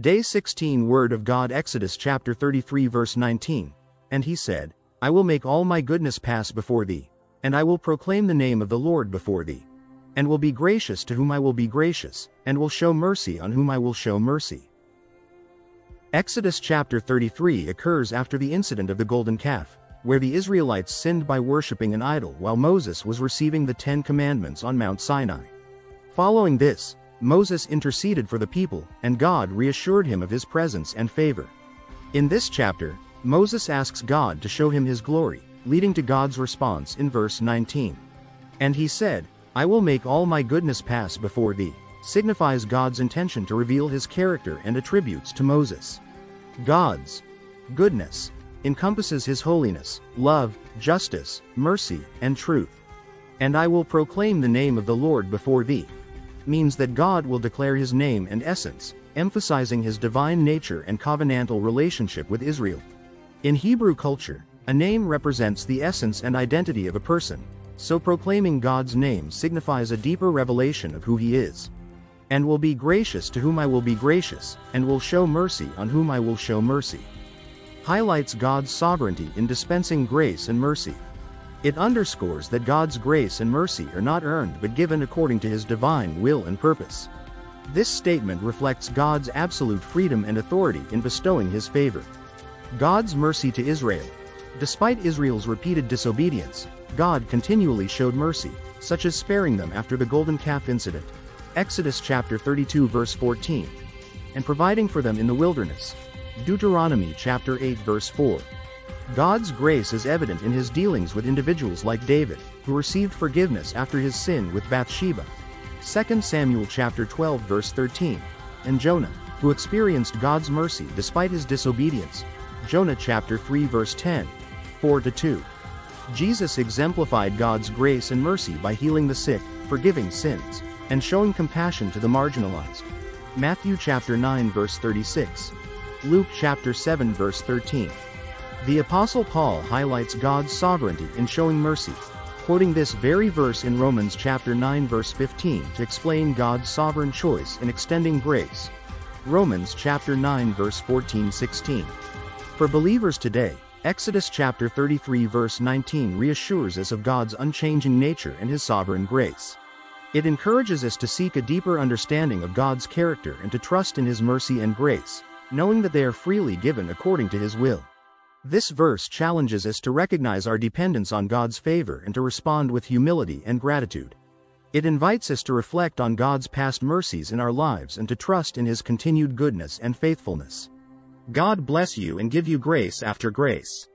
Day 16 Word of God Exodus chapter 33 verse 19. And he said, I will make all my goodness pass before thee, and I will proclaim the name of the Lord before thee, and will be gracious to whom I will be gracious, and will show mercy on whom I will show mercy. Exodus chapter 33 occurs after the incident of the golden calf, where the Israelites sinned by worshipping an idol while Moses was receiving the 10 Commandments on Mount Sinai. Following this, Moses interceded for the people, and God reassured him of his presence and favor. In this chapter, Moses asks God to show him his glory, leading to God's response in verse 19. And he said, I will make all my goodness pass before thee, signifies God's intention to reveal his character and attributes to Moses. God's goodness encompasses his holiness, love, justice, mercy, and truth. And I will proclaim the name of the Lord before thee means that God will declare his name and essence, emphasizing his divine nature and covenantal relationship with Israel. In Hebrew culture, a name represents the essence and identity of a person, so proclaiming God's name signifies a deeper revelation of who he is. And will be gracious to whom I will be gracious, and will show mercy on whom I will show mercy. Highlights God's sovereignty in dispensing grace and mercy. It underscores that God's grace and mercy are not earned but given according to his divine will and purpose. This statement reflects God's absolute freedom and authority in bestowing his favor. God's mercy to Israel. Despite Israel's repeated disobedience, God continually showed mercy, such as sparing them after the golden calf incident. Exodus chapter 32 verse 14. And providing for them in the wilderness. Deuteronomy chapter 8 verse 4. God's grace is evident in his dealings with individuals like David, who received forgiveness after his sin with Bathsheba. 2 Samuel chapter 12 verse 13. And Jonah, who experienced God's mercy despite his disobedience. Jonah chapter 3 verse 10. 4-2. Jesus exemplified God's grace and mercy by healing the sick, forgiving sins, and showing compassion to the marginalized. Matthew chapter 9 verse 36. Luke chapter 7 verse 13. The Apostle Paul highlights God's sovereignty in showing mercy, quoting this very verse in Romans chapter 9 verse 15 to explain God's sovereign choice in extending grace. Romans chapter 9 verse 14-16. For believers today, Exodus chapter 33 verse 19 reassures us of God's unchanging nature and his sovereign grace. It encourages us to seek a deeper understanding of God's character and to trust in his mercy and grace, knowing that they are freely given according to his will. This verse challenges us to recognize our dependence on God's favor and to respond with humility and gratitude. It invites us to reflect on God's past mercies in our lives and to trust in his continued goodness and faithfulness. God bless you and give you grace after grace.